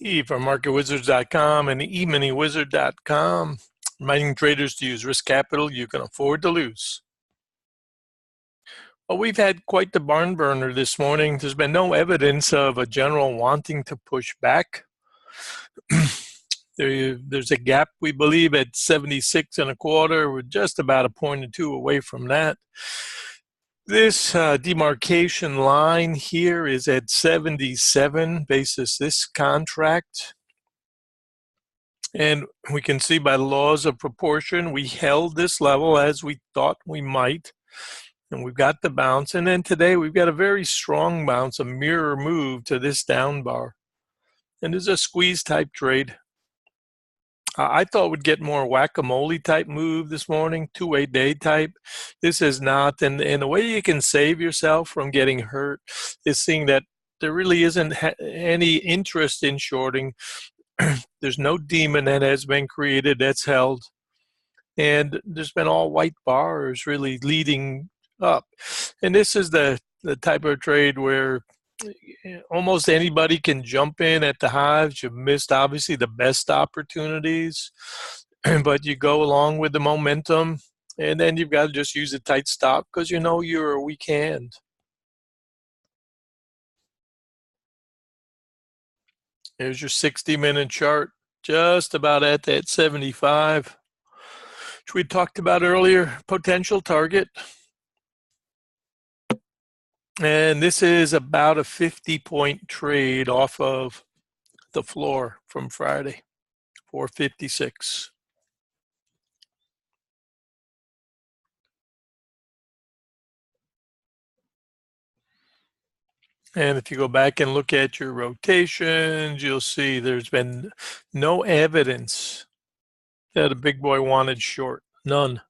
Steve from MarketWizards.com and eMiniWizard.com, reminding traders to use risk capital you can afford to lose. Well, we've had quite the barn burner this morning. There's been no evidence of a general wanting to push back. There's a gap, we believe, at 76 and a quarter. We're just about a point or two away from that. This demarcation line here is at 77 basis this contract. And we can see by the laws of proportion, we held this level as we thought we might. And we've got the bounce. And then today we've got a very strong bounce, a mirror move to this down bar. And this is a squeeze type trade. I thought we'd get more whack-a-mole type move this morning, 2-8 day type. This is not. And the way you can save yourself from getting hurt is seeing that there really isn't any interest in shorting. There's no demon that has been created that's held. And there's been all white bars really leading up. And this is the type of trade where almost anybody can jump in at the highs. You've missed, obviously, the best opportunities, but you go along with the momentum, and then you've got to just use a tight stop because you know you're a weak hand. Here's your 60-minute chart, just about at that 75, which we talked about earlier, potential target. And this is about a 50-point trade off of the floor from Friday, 456. And if you go back and look at your rotations, you'll see there's been no evidence that a big boy wanted short. None.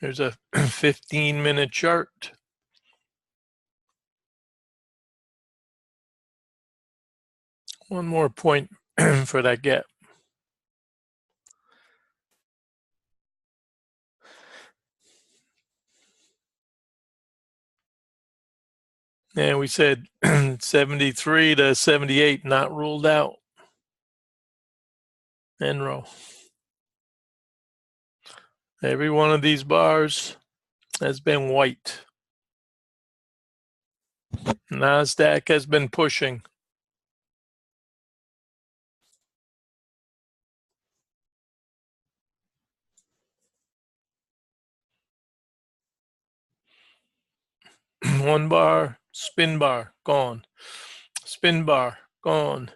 There's a 15-minute chart. One more point for that gap. And we said 73 to 78, not ruled out. Enro. Every one of these bars has been white. NASDAQ has been pushing. One bar, spin bar, gone. Spin bar, gone.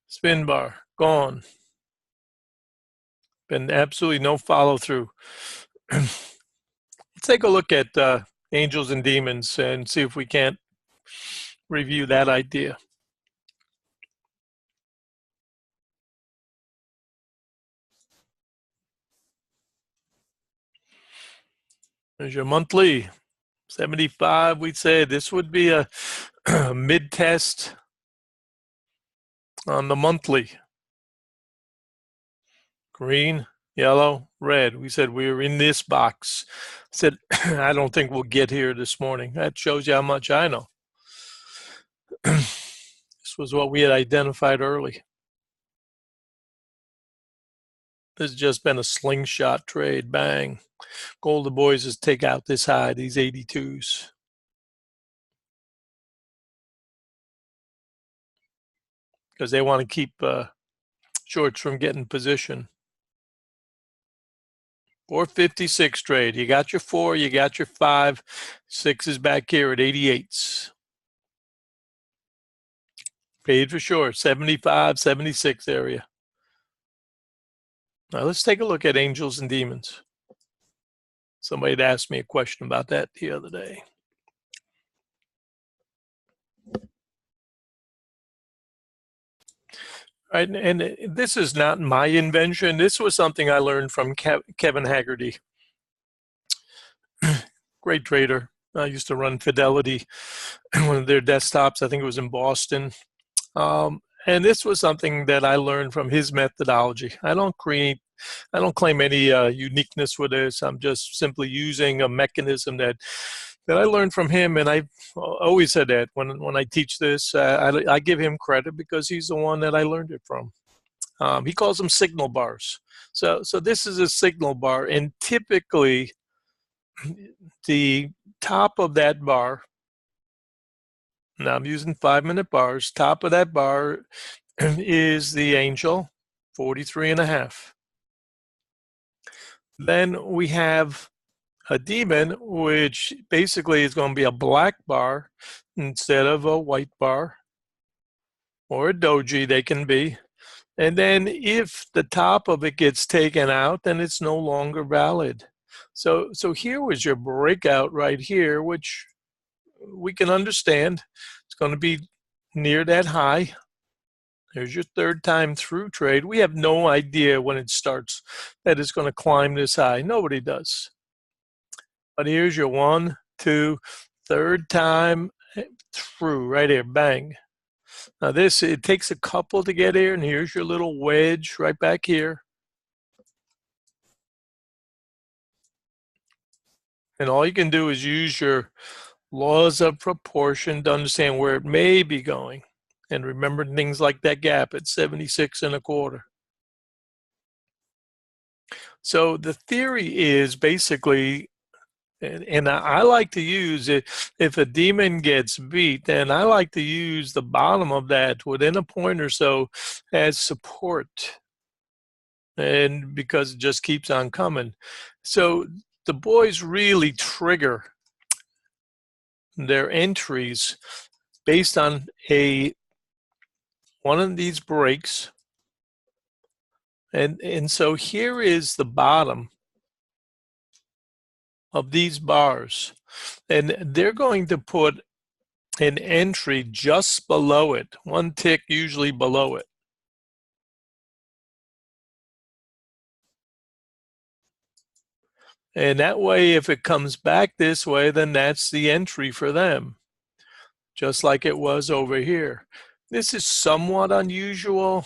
Spin bar, gone. Been absolutely no follow through. Let's take a look at angels and demons and see if we can't review that idea. There's your monthly. 75, we'd say this would be a mid test on the monthly. Green, yellow, red. We said we were in this box. I said, I don't think we'll get here this morning. That shows you how much I know. This was what we had identified early. This has just been a slingshot trade. Bang. Golden Boys is take out this high, these 82s. Because they want to keep shorts from getting position. 456 trade. You got your 4, you got your 5. 6 is back here at 88s. Paid for short, 75, 76 area. Now let's take a look at angels and demons. Somebody had asked me a question about that the other day. Right, and this is not my invention. This was something I learned from Kevin Haggerty. Great trader. I used to run Fidelity, one of their desktops. I think it was in Boston. And this was something that I learned from his methodology. I don't claim any uniqueness with this. I'm just simply using a mechanism that that I learned from him, and I've always said that when I teach this, I give him credit because he's the one that I learned it from. He calls them signal bars. So this is a signal bar, and typically the top of that bar, now I'm using 5-minute bars, top of that bar is the angel, 43 and a half. Then we have a demon, which basically is going to be a black bar instead of a white bar, or a doji they can be. And then if the top of it gets taken out, then it's no longer valid. So here was your breakout right here, which we can understand. It's going to be near that high. There's your third time through trade. We have no idea when it starts that it's going to climb this high. Nobody does. But here's your 1, 2, third time through right here, bang. Now this, it takes a couple to get here, and here's your little wedge right back here. And all you can do is use your laws of proportion to understand where it may be going. And remember things like that gap at 76 and a quarter. So the theory is basically, and I like to use it, if a demon gets beat, then I like to use the bottom of that within a point or so as support. And because it just keeps on coming. So the boys really trigger their entries based on one of these breaks. And so here is the bottom of these bars. And they're going to put an entry just below it, one tick usually below it. And that way, if it comes back this way, then that's the entry for them, just like it was over here. This is somewhat unusual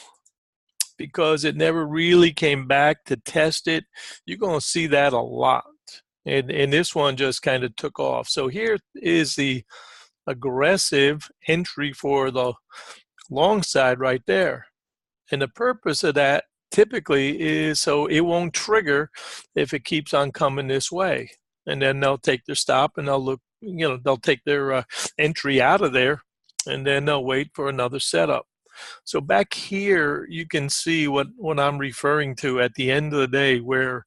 because it never really came back to test it. You're going to see that a lot. And this one just kind of took off. So here is the aggressive entry for the long side right there. And the purpose of that typically is so it won't trigger if it keeps on coming this way. And then they'll take their stop and they'll look, they'll take their entry out of there, and then they'll wait for another setup. So back here, you can see what I'm referring to at the end of the day, where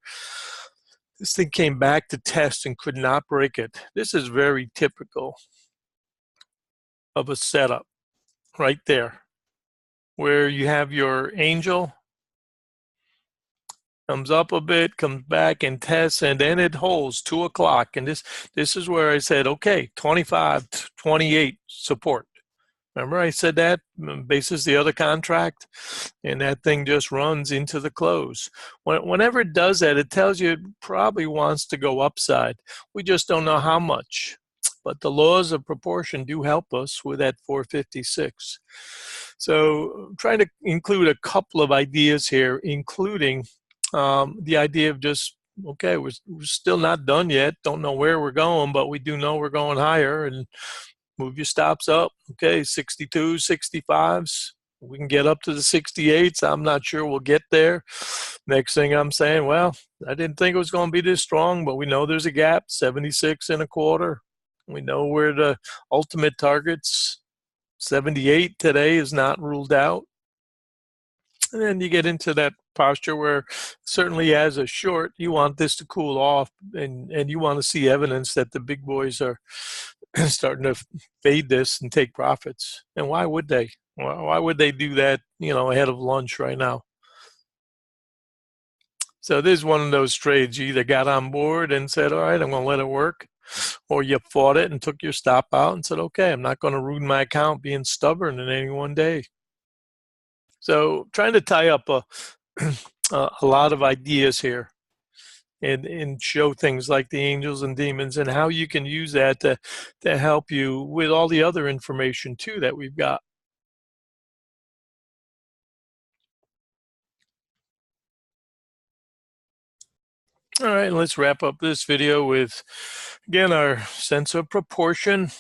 this thing came back to test and could not break it. This is very typical of a setup right there, where you have your angel, comes up a bit, comes back and tests, and then it holds 2 o'clock. And this is where I said, okay, 25, 28 support. Remember I said that basis the other contract, and that thing just runs into the close. Whenever it does that, it tells you it probably wants to go upside. We just don't know how much. But the laws of proportion do help us with that 456. So I'm trying to include a couple of ideas here, including the idea of just, okay, we're still not done yet. Don't know where we're going, but we do know we're going higher, and move your stops up. Okay, 62, 65s. We can get up to the 68s. I'm not sure we'll get there. Next thing I'm saying, well, I didn't think it was going to be this strong, but we know there's a gap, 76 and a quarter. We know where the ultimate targets, 78 today is not ruled out. And then you get into that posture where certainly as a short, you want this to cool off, and you want to see evidence that the big boys are starting to fade this and take profits. And why would they? Why would they do that, ahead of lunch right now? So this is one of those trades you either got on board and said, all right, I'm going to let it work, or you fought it and took your stop out and said, okay, I'm not going to ruin my account being stubborn in any one day. So trying to tie up a lot of ideas here and show things like the angels and demons and how you can use that to help you with all the other information too that we've got. All right, let's wrap up this video with, again, our sense of proportion.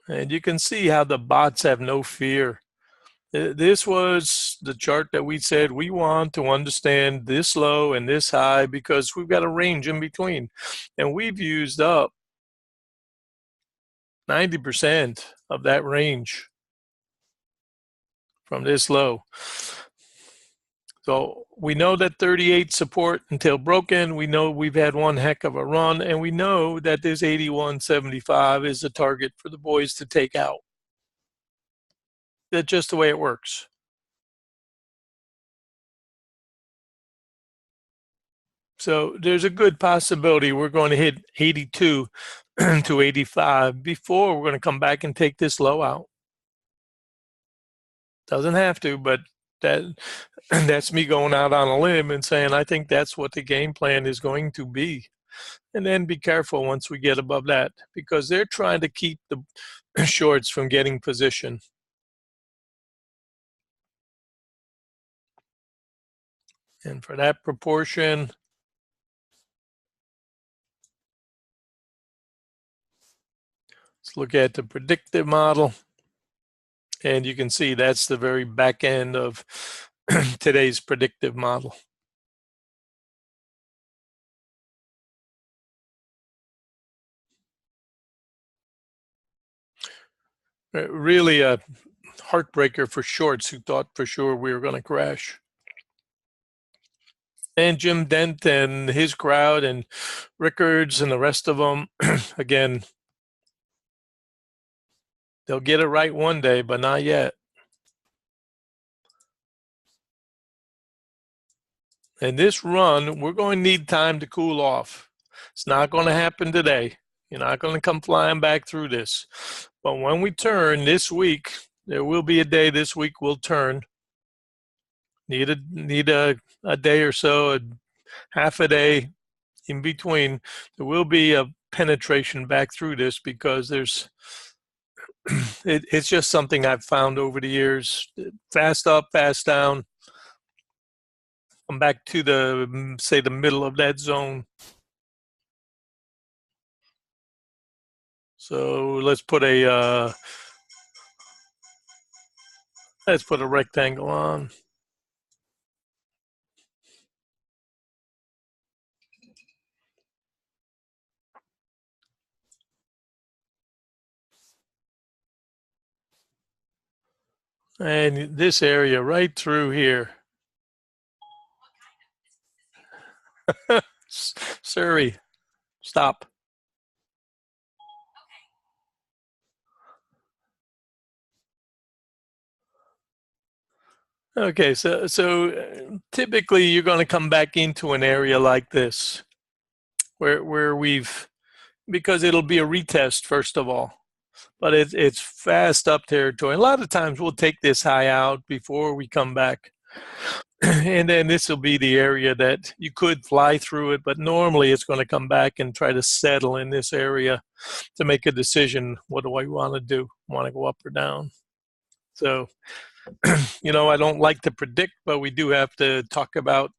And you can see how the bots have no fear. This was the chart that we said we want to understand this low and this high because we've got a range in between. And we've used up 90% of that range from this low. So we know that 38 support until broken. We know we've had one heck of a run, and we know that this 81.75 is the target for the boys to take out. That's just the way it works. So there's a good possibility we're going to hit 82 to 85 before we're going to come back and take this low out. Doesn't have to, but that's me going out on a limb and saying I think that's what the game plan is going to be. And then be careful once we get above that because they're trying to keep the shorts from getting position. And for that proportion, let's look at the predictive model. And you can see that's the very back end of today's predictive model. Really a heartbreaker for shorts who thought for sure we were going to crash. And Jim Dent and his crowd and Rickards and the rest of them, again, they'll get it right one day, but not yet. And this run, we're going to need time to cool off. It's not going to happen today. You're not going to come flying back through this. But when we turn this week, there will be a day this week we'll turn. Need a day or so, a half a day in between. There will be a penetration back through this because there's it's just something I've found over the years. Fast up, fast down. Come back to the, say, the middle of that zone. So let's put a rectangle on. And this area right through here. Surrey, stop. Okay, so typically you're going to come back into an area like this, where we've, because it'll be a retest first of all, but it's fast up territory. A lot of times we'll take this high out before we come back, and then this will be the area that you could fly through it, but normally it's going to come back and try to settle in this area to make a decision. What do I want to do? Want to go up or down? So, I don't like to predict, but we do have to talk about,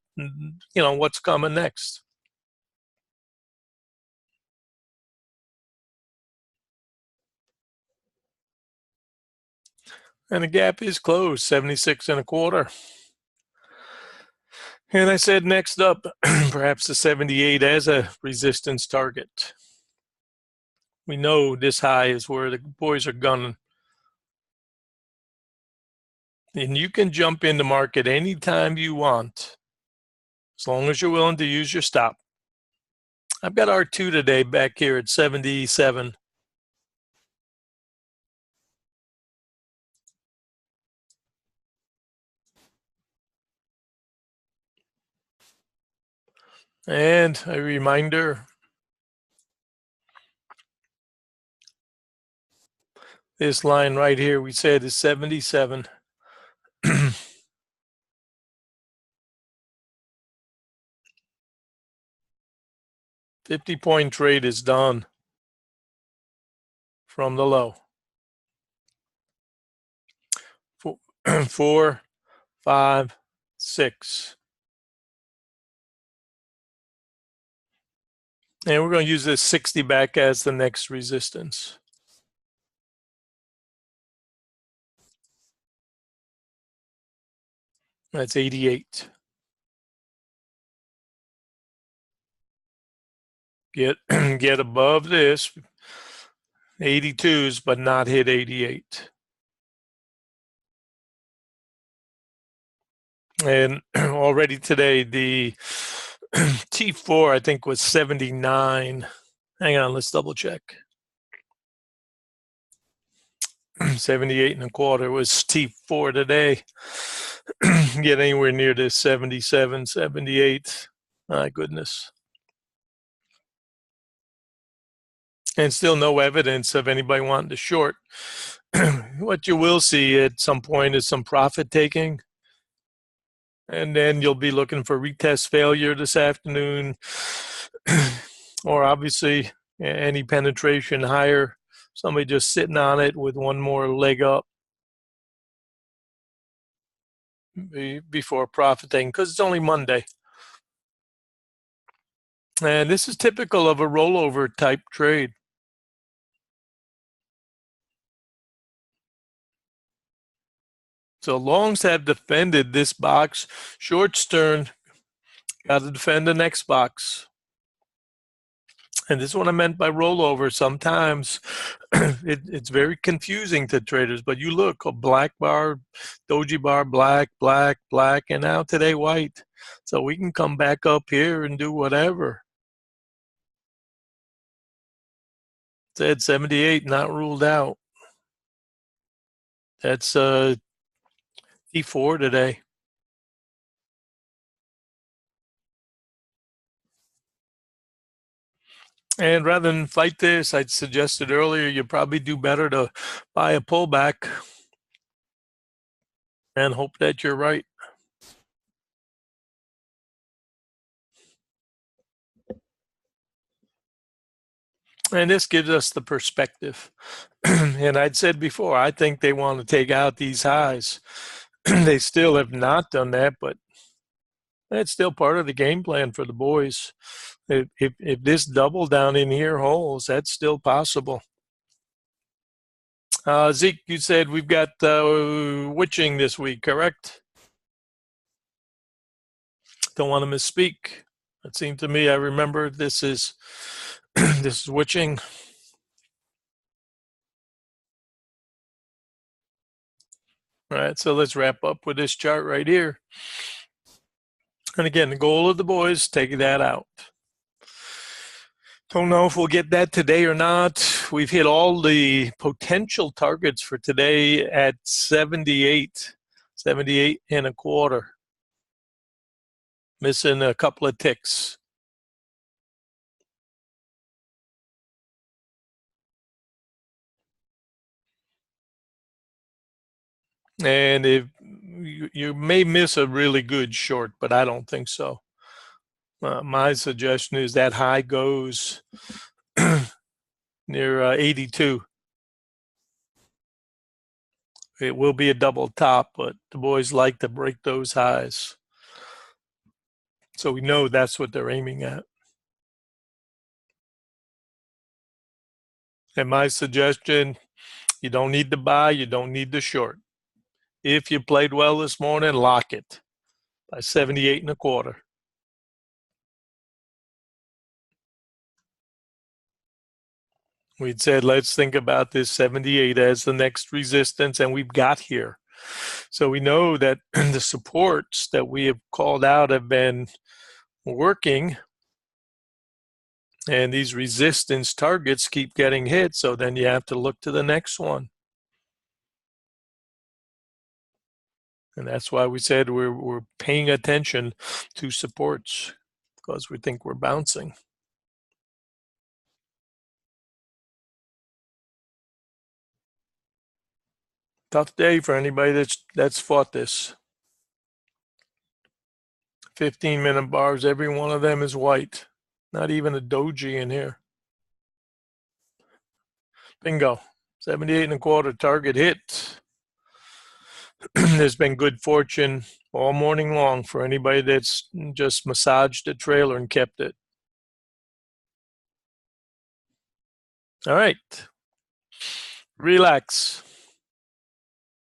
what's coming next. And the gap is closed, 76.25. And I said next up, perhaps the 78 as a resistance target. We know this high is where the boys are gunning. And you can jump in the market anytime you want, as long as you're willing to use your stop. I've got R2 today back here at 77. And a reminder, this line right here we said is 77. 50-point trade is done from the low. 4, 5, 6. And we're going to use this 60 back as the next resistance. That's 88. Get above this 82s, but not hit 88. And already today, the T4, I think, was 79. Hang on, let's double check. 78 and a quarter was T4 today. Get anywhere near this 77, 78. My goodness. And still no evidence of anybody wanting to short. What you will see at some point is some profit taking. And then you'll be looking for retest failure this afternoon. Or obviously any penetration higher. Somebody just sitting on it with one more leg up before profiting, because it's only Monday. And this is typical of a rollover type trade. So longs have defended this box. Short's turn, got to defend the next box. And this is what I meant by rollover. Sometimes it's very confusing to traders, but you look, a black bar, doji bar, black, black, black, and now today white. So we can come back up here and do whatever. Said 78, not ruled out. That's T4 today. And rather than fight this, I suggested earlier, you probably do better to buy a pullback and hope that you're right. And this gives us the perspective. And I'd said before, I think they want to take out these highs. They still have not done that, but that's still part of the game plan for the boys. If this double down in here holds, that's still possible. Zeke, you said we've got witching this week, correct? Don't want to misspeak. It seemed to me I remember this is this is witching. All right, so let's wrap up with this chart right here. And again, the goal of the boys, take that out. Don't know if we'll get that today or not. We've hit all the potential targets for today at 78, 78 and a quarter. Missing a couple of ticks. And if you may miss a really good short, but I don't think so. My suggestion is that high goes near 82. It will be a double top, but the boys like to break those highs. So we know that's what they're aiming at. And my suggestion, you don't need to buy, you don't need to short. If you played well this morning, lock it by 78 and a quarter. We'd said, let's think about this 78 as the next resistance, and we've got here. So we know that the supports that we have called out have been working, and these resistance targets keep getting hit. So then you have to look to the next one. And that's why we said we're paying attention to supports, because we think we're bouncing. Tough day for anybody that's fought this. 15-minute bars, every one of them is white. Not even a doji in here. Bingo. 78 and a quarter target hit. There's been good fortune all morning long for anybody that's just massaged the trailer and kept it. All right. Relax.